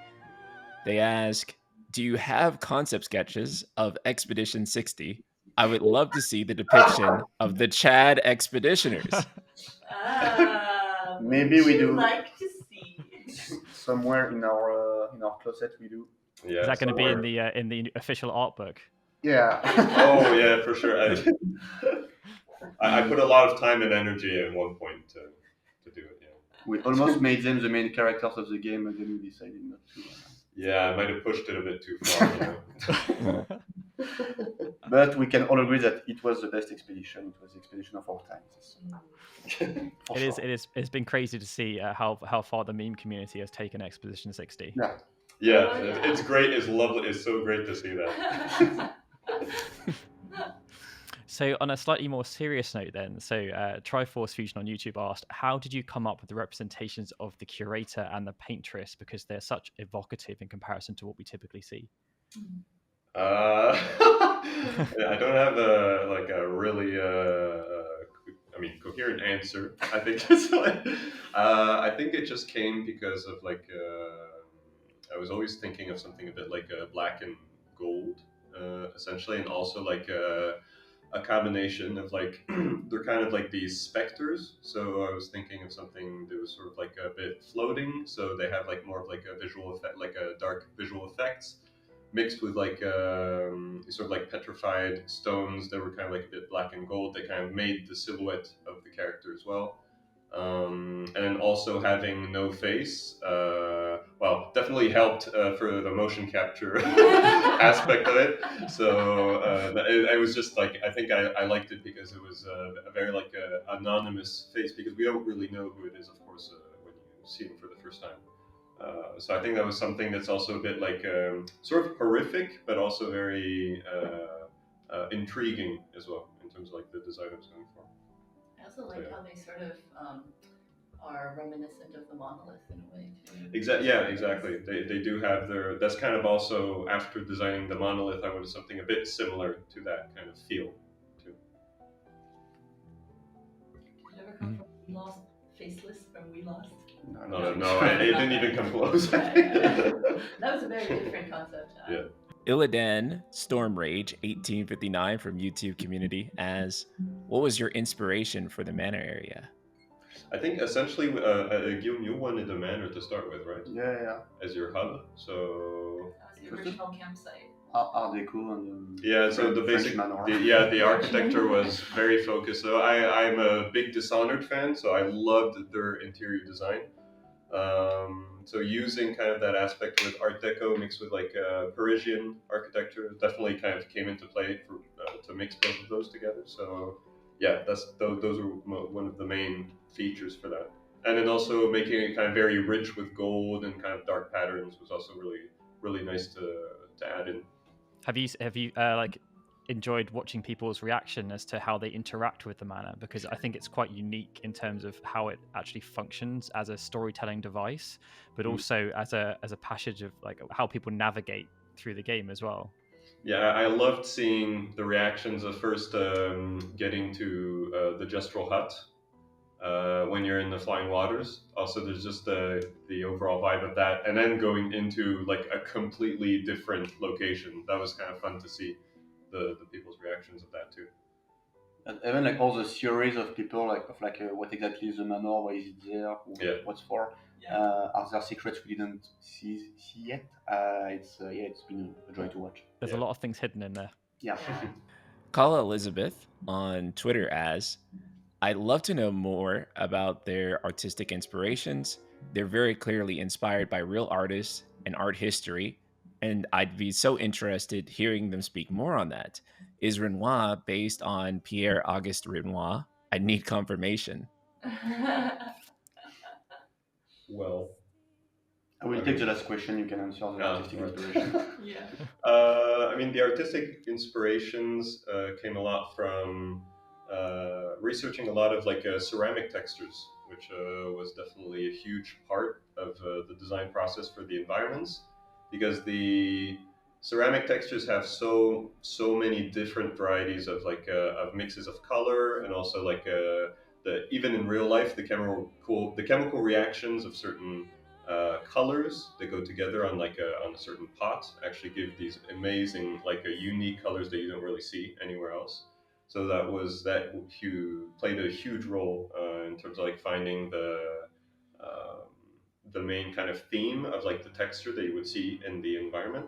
They ask, "Do you have concept sketches of Expedition 60? I would love to see the depiction of the Chad Expeditioners." Maybe would we you do. like to see? Somewhere in our closet we do. Yeah, Is that going to be somewhere. in the official art book? Yeah. Oh yeah, for sure. I put a lot of time and energy at one point to do it. Yeah. We almost made them the main characters of the game, and then we decided not to. Yeah, I might have pushed it a bit too far. You know? But we can all agree that it was the best expedition. It was the expedition of our times. For sure. It's been crazy to see how far the meme community has taken Expedition 60. Yeah. Yeah, Oh, yeah. it's great. It's lovely. It's so great to see that. So on a slightly more serious note then, so Triforce Fusion on YouTube asked, how did you come up with the representations of the Curator and the Paintress, because they're such evocative in comparison to what we typically see? I don't have a really coherent answer. I think it's I think it just came because of I was always thinking of something a bit like black and gold, essentially, and also like a combination of like they're kind of like these specters. So I was thinking of something that was sort of like a bit floating. So they have like more of like a visual effect, like a dark visual effects, mixed with like sort of like petrified stones that were kind of like a bit black and gold. They kind of made the silhouette of the character as well. And then also having no face, definitely helped for the motion capture aspect of it. So it was just like, I think I liked it because it was a very like anonymous face, because we don't really know who it is, of course, when you see him for the first time. So I think that was something that's also a bit like sort of horrific, but also very intriguing as well in terms of like the design I was going for. I also like how they sort of are reminiscent of the monolith in a way too. Exactly. They do have their. That's kind of also after designing the monolith, I wanted something a bit similar to that kind of feel too. Did it ever come from We Lost Faceless from We Lost? No, it didn't even come close. That was a very different concept. Yeah. Illidan Storm Rage 1859 from YouTube community as, what was your inspiration for the Manor area? I think essentially, Guillaume, you wanted the Manor to start with, right? Yeah. As your hub, so. That was the original campsite. Art Deco and yeah, so the basic, the architecture was very focused. So I'm a big Dishonored fan, so I loved their interior design. So using kind of that aspect with Art Deco mixed with like Parisian architecture definitely kind of came into play for, to mix both of those together. So yeah, those are one of the main features for that. And then also making it kind of very rich with gold and kind of dark patterns was also really nice to add in. Have you like enjoyed watching people's reaction as to how they interact with the Manor? Because I think it's quite unique in terms of how it actually functions as a storytelling device, but also as a passage of like how people navigate through the game as well. Yeah, I loved seeing the reactions of first getting to the Gestural Hut when you're in the Flying Waters. Also, there's just the overall vibe of that, and then going into like a completely different location. That was kind of fun to see the people's reactions of that too. And even like all the theories of people like what exactly is the Manor, why is it there, what's for. Are there secrets we didn't see yet? It's been a joy to watch. There's a lot of things hidden in there. Yeah. Call Elizabeth on Twitter as, I'd love to know more about their artistic inspirations. They're very clearly inspired by real artists and art history, and I'd be so interested hearing them speak more on that. Is Renoir based on Pierre-Auguste Renoir? I need confirmation. Well, I will take the last question. You can answer the artistic inspiration. Yeah. I mean, the artistic inspirations came a lot from researching a lot of like ceramic textures, which was definitely a huge part of the design process for the environments, because the ceramic textures have so many different varieties of like of mixes of color, and also like the even in real life the chemical reactions of certain colors that go together on like on a certain pot actually give these amazing like unique colors that you don't really see anywhere else. So played a huge role in terms of like finding um, the main kind of theme of like the texture that you would see in the environment.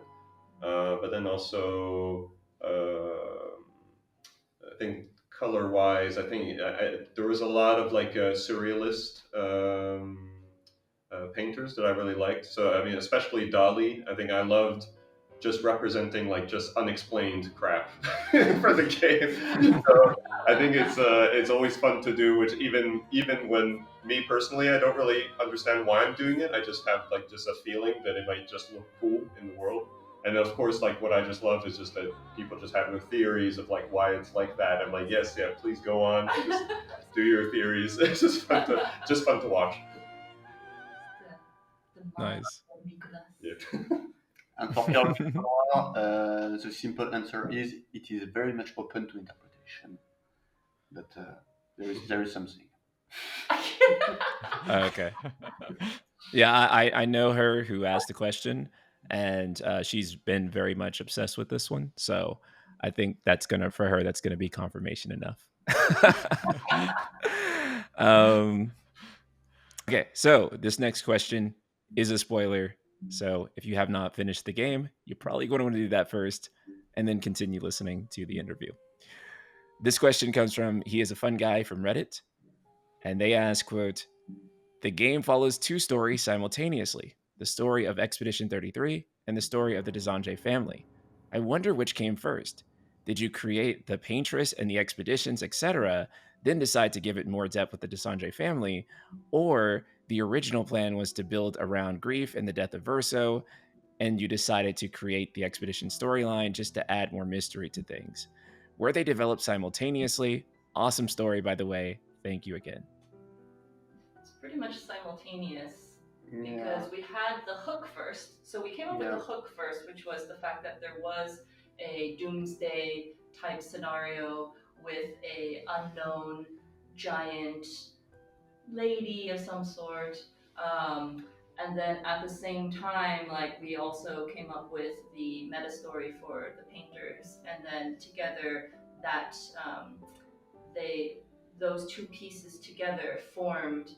But then also I think color wise, I think there was a lot of like surrealist painters that I really liked. So I mean, especially Dali. I think I loved just representing like just unexplained crap for the game. So I think it's always fun to do. Which even when me personally, I don't really understand why I'm doing it. I just have like just a feeling that it might just look cool in the world. And of course, like what I just love is just that people just have their theories of like why it's like that. I'm like, yes, yeah, please go on, just do your theories. It's just fun to watch. Nice. Yeah. And for Pierre, the simple answer is it is very much open to interpretation. But there is something. Okay. Yeah, I know her who asked the question, and she's been very much obsessed with this one. So I think that's gonna be confirmation enough. Okay, so this next question is a spoiler. So if you have not finished the game, you're probably going to want to do that first, and then continue listening to the interview. This question comes from He Is a Fun Guy from Reddit, and they ask, quote, the game follows two stories simultaneously, the story of Expedition 33 and the story of the Desange family. I wonder which came first. Did you create the Paintress and the expeditions, etc., then decide to give it more depth with the Desange family, or the original plan was to build around grief and the death of Verso, and you decided to create the expedition storyline just to add more mystery to things? Were they developed simultaneously? Awesome story, by the way. Thank you again. It's pretty much simultaneous Yeah. because we had the hook first. So we came up with the hook first, which was the fact that there was a doomsday type scenario with a unknown giant lady of some sort. And then at the same time, like we also came up with the meta story for the painters, and then together that those two pieces together formed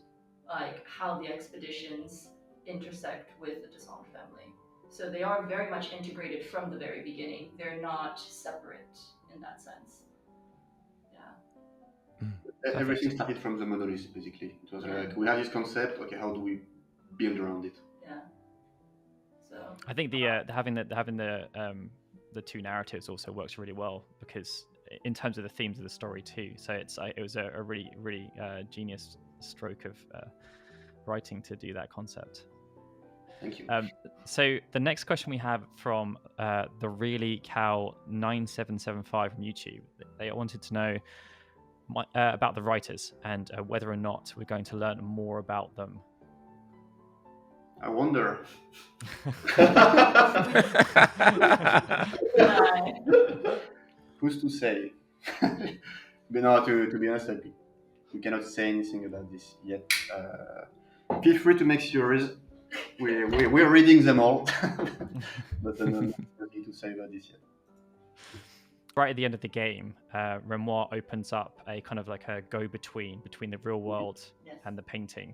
like how the expeditions intersect with the Desange family. So they are very much integrated from the very beginning. They're not separate in that sense. Yeah. Everything started from the monolith, basically. It was like we had this concept. Okay, how do we build around it? Yeah. So I think having the two narratives also works really well, because in terms of the themes of the story too. So it was a really genius stroke of writing to do that concept. Thank you. So the next question we have from the Really Cow 9775 from YouTube. They wanted to know about the writers and whether or not we're going to learn more about them. I wonder. Who's to say? But no, to be honest, we cannot say anything about this yet. Feel free to make theories. We're reading them all, but nothing to say about this yet. Right at the end of the game, Renoir opens up a kind of like a go-between between the real world and the painting.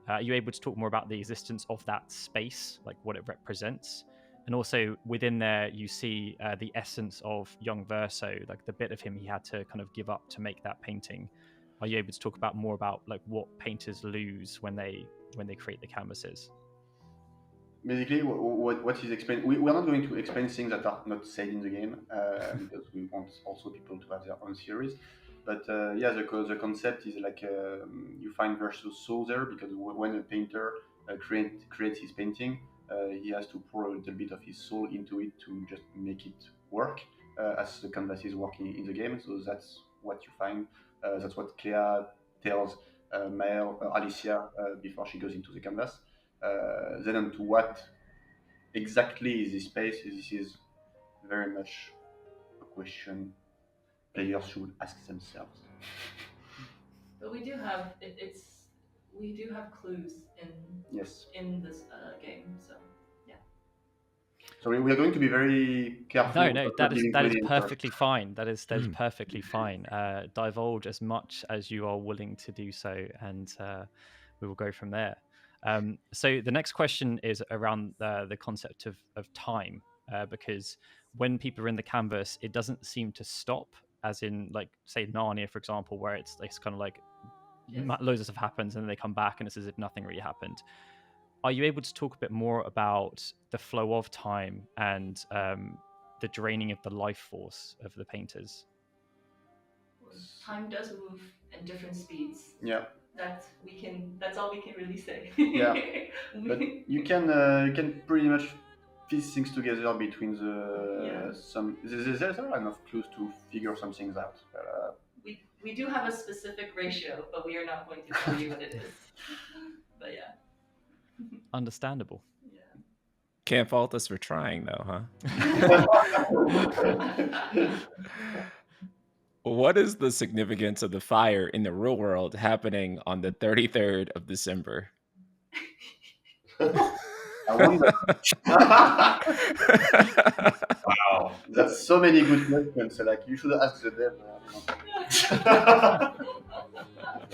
Are you able to talk more about the existence of that space, like what it represents? And also within there, you see the essence of young Verso, like the bit of him he had to kind of give up to make that painting. Are you able to talk about more about like what painters lose when they create the canvases? Basically, what is explained, we're not going to explain things that are not said in the game because we want also people to have their own theories. But the concept is like you find Verso's soul there, because when a painter creates his painting, he has to pour a little bit of his soul into it to just make it work as the canvas is working in the game. So that's what you find. That's what Clea tells Alicia before she goes into the canvas. Then onto what exactly is this space? This is very much a question players should ask themselves. But we do have we do have clues Yes. in this game, so So we are going to be very careful. No, about that not is giving that is too many perfectly fine. That is Mm. perfectly fine. Divulge as much as you are willing to do so, and we will go from there. So the next question is around the concept of time, because when people are in the canvas, it doesn't seem to stop. As in, like, say Narnia, for example, where it's kind of like Yes. loads of stuff happens and then they come back and it's as if nothing really happened. Are you able to talk a bit more about the flow of time and the draining of the life force of the painters? time does move at different speeds. Yeah. That's all we can really say. Yeah. But you can pretty much piece things together between the There's are enough clues to figure some things out. We do have a specific ratio, but we are not going to tell you what it is. But yeah. Understandable. Yeah. Can't fault us for trying, though, huh? What is the significance of the fire in the real world happening on the 33rd of December? I wonder. Wow, that's so many good questions. So, like, you should ask the dev. I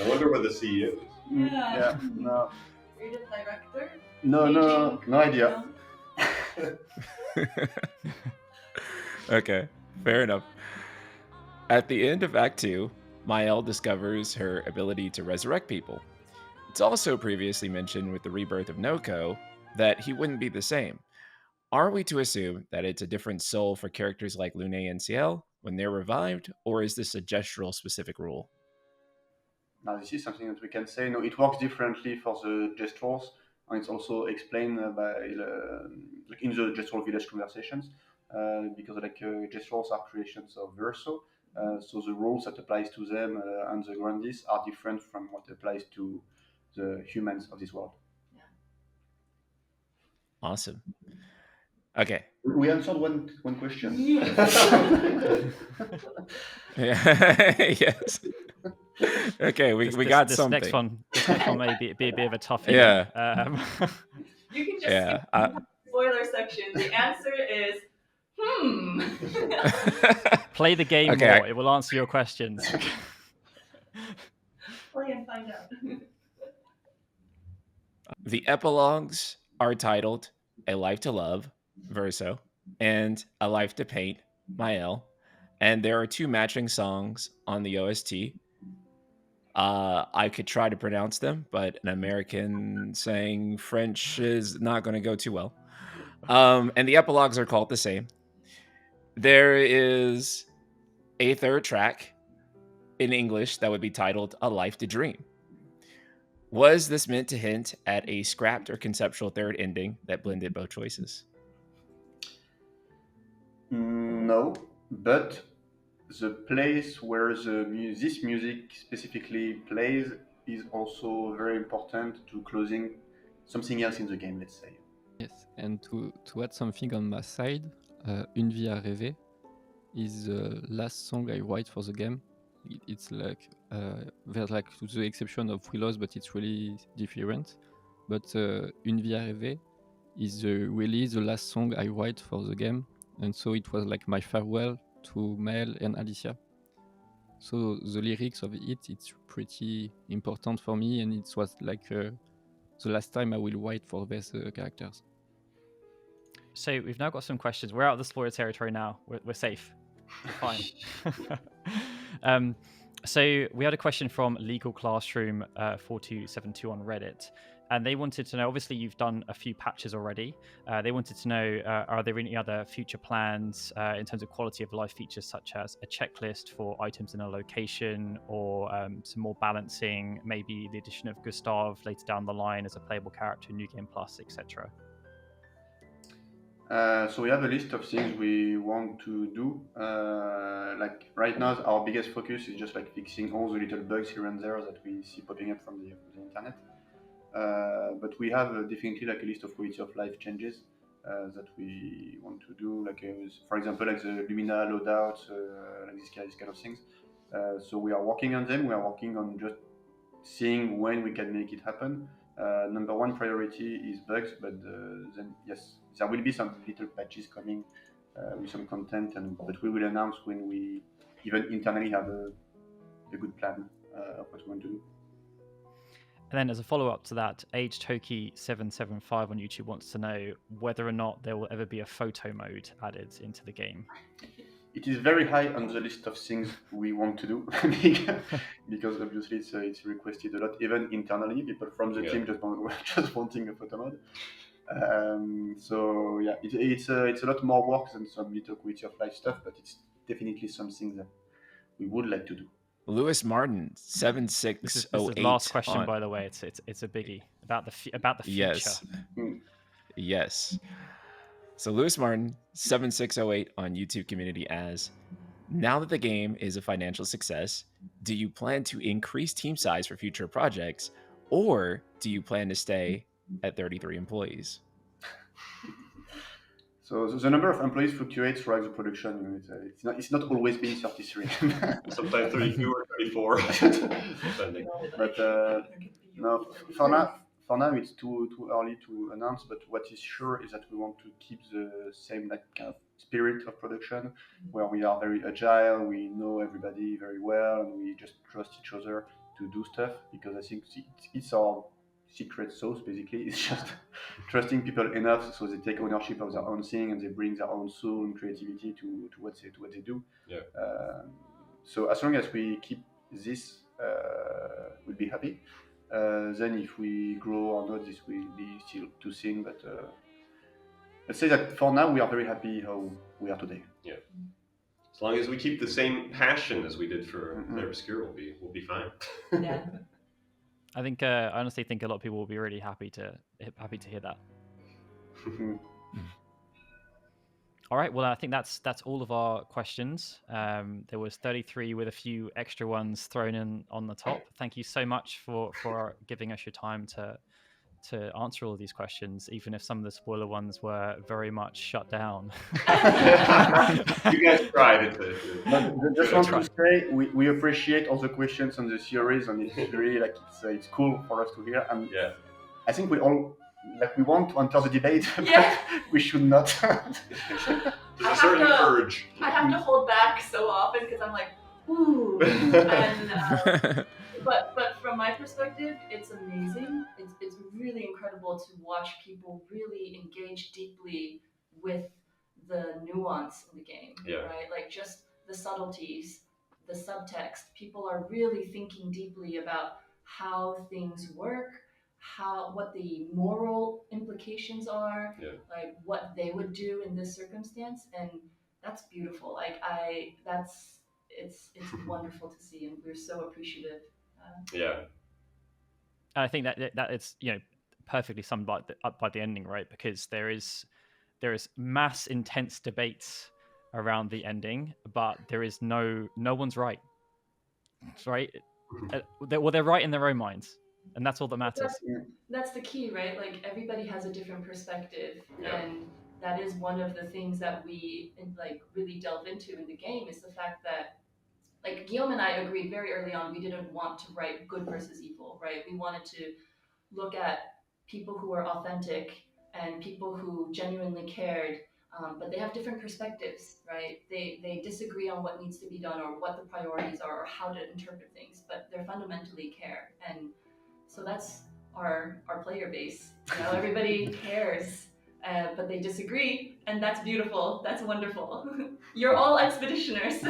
wonder where the sea is. Yeah. No. Creative director? No idea. Okay, fair enough. At the end of Act 2, Mael discovers her ability to resurrect people. It's also previously mentioned with the rebirth of Noko that he wouldn't be the same. Are we to assume that it's a different soul for characters like Lune and Ciel when they're revived, or is this a gestural specific rule? Now, this is something that we can say. No, it works differently for the gestuals, and it's also explained by like in the gestural village conversations, because gestuals are creations of Verso, so the rules that applies to them and the Grandis are different from what applies to the humans of this world. Awesome. Okay. We answered one question. Yes. Okay, we got this something. This next one may be a bit of a toughie. Yeah. You can just skip the spoiler section. The answer is Play the game more. It will answer your questions. Play and find out. The epilogues are titled A Life to Love, Verso, and A Life to Paint, Mael, and there are 2 matching songs on the OST. I could try to pronounce them, but an American saying French is not going to go too well. And the epilogues are called the same. There is a 3rd track in English that would be titled A Life to Dream. Was this meant to hint at a scrapped or conceptual 3rd ending that blended both choices? No, but the place where this music specifically plays is also very important to closing something else in the game, let's say. Yes, and to add something on my side, Une vie à rêver is the last song I write for the game. It's like there's like the exception of Willows, but it's really different. But Une vie à rêver is really the last song I write for the game, and so it was like my farewell to Mel and Alicia. So the lyrics of it's pretty important for me, and it was like the last time I will write for these characters. So we've now got some questions. We're out of the spoiler territory now. We're safe. We're fine. So we had a question from Legal Classroom 4272 on Reddit. And they wanted to know, obviously you've done a few patches already. They wanted to know, are there any other future plans in terms of quality of life features, such as a checklist for items in a location, or some more balancing, maybe the addition of Gustav later down the line as a playable character in New Game Plus, etc.? So we have a list of things we want to do. Like right now, our biggest focus is just like fixing all the little bugs here and there that we see popping up from the internet. But we have definitely like a list of quality of life changes that we want to do. Like for example, like the Lumina loadouts, like this kind of things. So we are working on them. We are working on just seeing when we can make it happen. Number one priority is bugs, but then yes, there will be some little patches coming with some content, but we will announce when we even internally have a good plan of what we want to do. And then as a follow-up to that, AgeToki775 on YouTube wants to know whether or not there will ever be a photo mode added into the game. It is very high on the list of things we want to do because obviously it's requested a lot, even internally. People from the team just wanting a photo mode. So yeah, it's a lot more work than some little quality of life stuff, but it's definitely something that we would like to do. Lewis Martin 7608. This is the last question, by the way. It's a biggie about the future. Yes. Yes. So Lewis Martin 7608 on YouTube community as, now that the game is a financial success, do you plan to increase team size for future projects, or do you plan to stay at 33 employees? So the number of employees fluctuates throughout the production. It's not always been 33. Sometimes 32 or 34. But no, for now it's too early to announce. But what is sure is that we want to keep the same like kind of spirit of production, where we are very agile. We know everybody very well, and we just trust each other to do stuff. Because I think it's our secret sauce. Basically, it's just trusting people enough so they take ownership of their own thing and they bring their own soul and creativity to what they do. Yeah. So as long as we keep this, we'll be happy. Then if we grow or not, this will be still to seen. But let's say that for now we are very happy how we are today. Yeah. As long as we keep the same passion as we did for Clair Obscur, we'll be fine. Yeah. I think I honestly think a lot of people will be really happy to hear that. All right, well, I think that's all of our questions. There was 33 with a few extra ones thrown in on the top. Thank you so much for giving us your time to answer all of these questions, even if some of the spoiler ones were very much shut down. You guys tried it. Just want to say we appreciate all the questions on the series, and it's really like it's cool for us to hear. And yeah, I think we all we want to enter the debate, Yeah. but we should not. There's a certain urge. I have to hold back so often because I'm like, ooh. And, but from my perspective, it's amazing. It's really incredible to watch people really engage deeply with the nuance in the game. Yeah. Right? Like just the subtleties, the subtext. People are really thinking deeply about how things work, what the moral implications are, like what they would do in this circumstance, and that's beautiful. Like it's wonderful to see, and we're so appreciative. Yeah. I think that it's perfectly summed up by the ending, right? Because there is mass intense debates around the ending, but there is no one's right. Right? They're right in their own minds. And that's all that matters. That's the key, right? Like everybody has a different perspective, and that is one of the things that we like really delve into in the game is the fact that, like Guillaume and I agreed very early on, we didn't want to write good versus evil, right? We wanted to look at people who are authentic and people who genuinely cared, but they have different perspectives, right? They disagree on what needs to be done or what the priorities are or how to interpret things, but they fundamentally care. And so that's our player base. Everybody cares, but they disagree, and that's beautiful. That's wonderful. You're all expeditioners.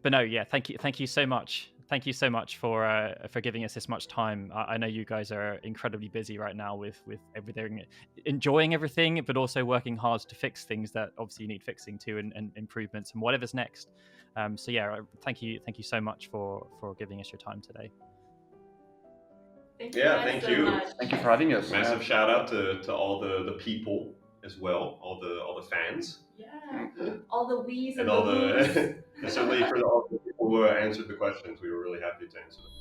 But no, yeah, thank you so much. Thank you so much for giving us this much time. I know you guys are incredibly busy right now with everything, enjoying everything, but also working hard to fix things that obviously need fixing too, and improvements and whatever's next. So yeah, thank you so much for giving us your time today. Thank you Yeah, guys thank so you. much. Thank you for having us. Massive shout out to all the people as well, all the fans, Yeah. All the wees and and all the woos. the and certainly for all the people who answered the questions. We were really happy to answer them.